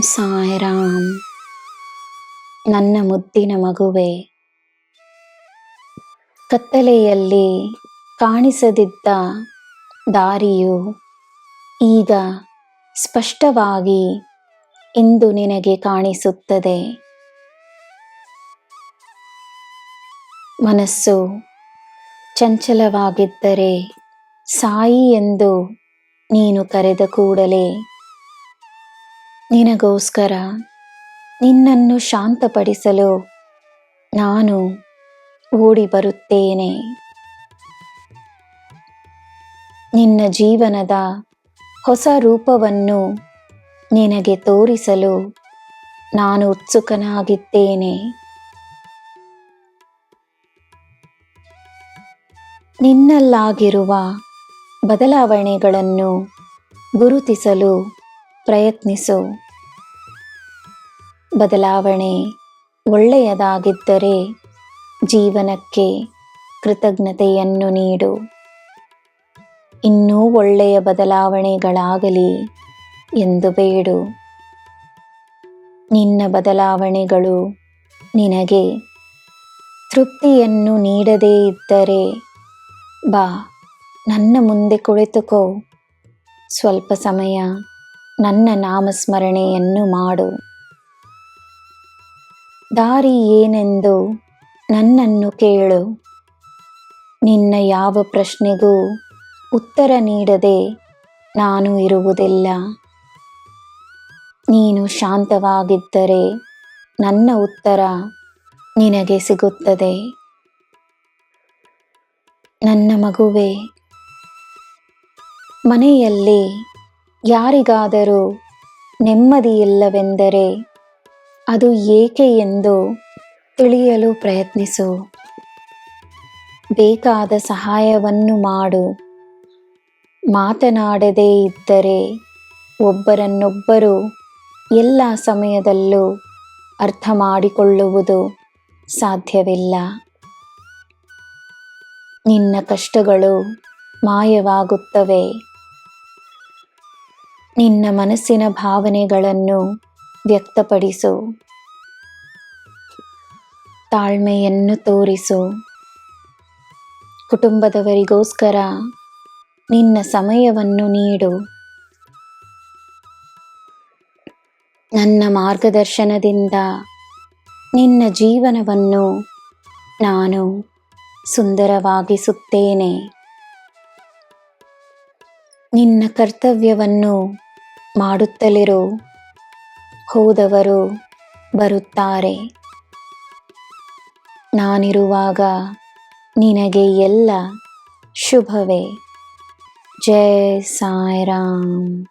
ಸಾಯಿರಾಮ್. ನನ್ನ ಮುದ್ದಿನ ಮಗುವೆ, ಕತ್ತಲೆಯಲ್ಲಿ ಕಾಣಿಸದಿದ್ದ ದಾರಿಯು ಈಗ ಸ್ಪಷ್ಟವಾಗಿ ಇಂದು ನಿನಗೆ ಕಾಣಿಸುತ್ತದೆ. ಮನಸ್ಸು ಚಂಚಲವಾಗಿದ್ದರೆ ಸಾಯಿ ಎಂದು ನೀನು ಕರೆದ ಕೂಡಲೇ ನಿನಗೋಸ್ಕರ ನಿನ್ನನ್ನು ಶಾಂತಪಡಿಸಲು ನಾನು ಓಡಿ ಬರುತ್ತೇನೆ. ನಿನ್ನ ಜೀವನದ ಹೊಸ ರೂಪವನ್ನು ನಿನಗೆ ತೋರಿಸಲು ನಾನು ಉತ್ಸುಕನಾಗಿದ್ದೇನೆ. ನಿನ್ನಲ್ಲಾಗಿರುವ ಬದಲಾವಣೆಗಳನ್ನು ಗುರುತಿಸಲು ಪ್ರಯತ್ನಿಸು. ಬದಲಾವಣೆ ಒಳ್ಳೆಯದಾಗಿದ್ದರೆ ಜೀವನಕ್ಕೆ ಕೃತಜ್ಞತೆಯನ್ನು ನೀಡು. ಇನ್ನೂ ಒಳ್ಳೆಯ ಬದಲಾವಣೆಗಳಾಗಲಿ ಎಂದು ಬೇಡು. ನಿನ್ನ ಬದಲಾವಣೆಗಳು ನಿನಗೆ ತೃಪ್ತಿಯನ್ನು ನೀಡದೇ ಇದ್ದರೆ ಬಾ, ನನ್ನ ಮುಂದೆ ಕುಳಿತುಕೋ. ಸ್ವಲ್ಪ ಸಮಯ ನನ್ನ ನಾಮಸ್ಮರಣೆಯನ್ನು ಮಾಡು. ದಾರಿ ಏನೆಂದು ನನ್ನನ್ನು ಕೇಳು. ನಿನ್ನ ಯಾವ ಪ್ರಶ್ನೆಗೂ ಉತ್ತರ ನೀಡದೆ ನಾನು ಇರುವುದಿಲ್ಲ. ನೀನು ಶಾಂತವಾಗಿದ್ದರೆ ನನ್ನ ಉತ್ತರ ನಿನಗೆ ಸಿಗುತ್ತದೆ. ನನ್ನ ಮಗುವೆ, ಮನೆಯಲ್ಲಿ ಯಾರಿಗಾದರೂ ನೆಮ್ಮದಿಯಿಲ್ಲವೆಂದರೆ ಅದು ಏಕೆ ಎಂದು ತಿಳಿಯಲು ಪ್ರಯತ್ನಿಸು. ಬೇಕಾದ ಸಹಾಯವನ್ನು ಮಾಡು. ಮಾತನಾಡದೇ ಇದ್ದರೆ ಒಬ್ಬರನ್ನೊಬ್ಬರು ಎಲ್ಲ ಸಮಯದಲ್ಲೂ ಅರ್ಥ ಮಾಡಿಕೊಳ್ಳುವುದು ಸಾಧ್ಯವಿಲ್ಲ. ನಿನ್ನ ಕಷ್ಟಗಳು ಮಾಯವಾಗುತ್ತವೆ. ನಿನ್ನ ಮನಸ್ಸಿನ ಭಾವನೆಗಳನ್ನು ವ್ಯಕ್ತಪಡಿಸು. ತಾಳ್ಮೆಯನ್ನು ತೋರಿಸು. ಕುಟುಂಬದವರಿಗೋಸ್ಕರ ನಿನ್ನ ಸಮಯವನ್ನು ನೀಡು. ನನ್ನ ಮಾರ್ಗದರ್ಶನದಿಂದ ನಿನ್ನ ಜೀವನವನ್ನು ನಾನು ಸುಂದರವಾಗಿಸುತ್ತೇನೆ. ನಿನ್ನ ಕರ್ತವ್ಯವನ್ನು ಮಾಡುತ್ತಲಿರು. ಹೋದವರು ಬರುತ್ತಾರೆ. ನಾನಿರುವಾಗ ನಿನಗೆ ಎಲ್ಲ ಶುಭವೇ. ಜೈ ಸಾಯಿರಾಮ್.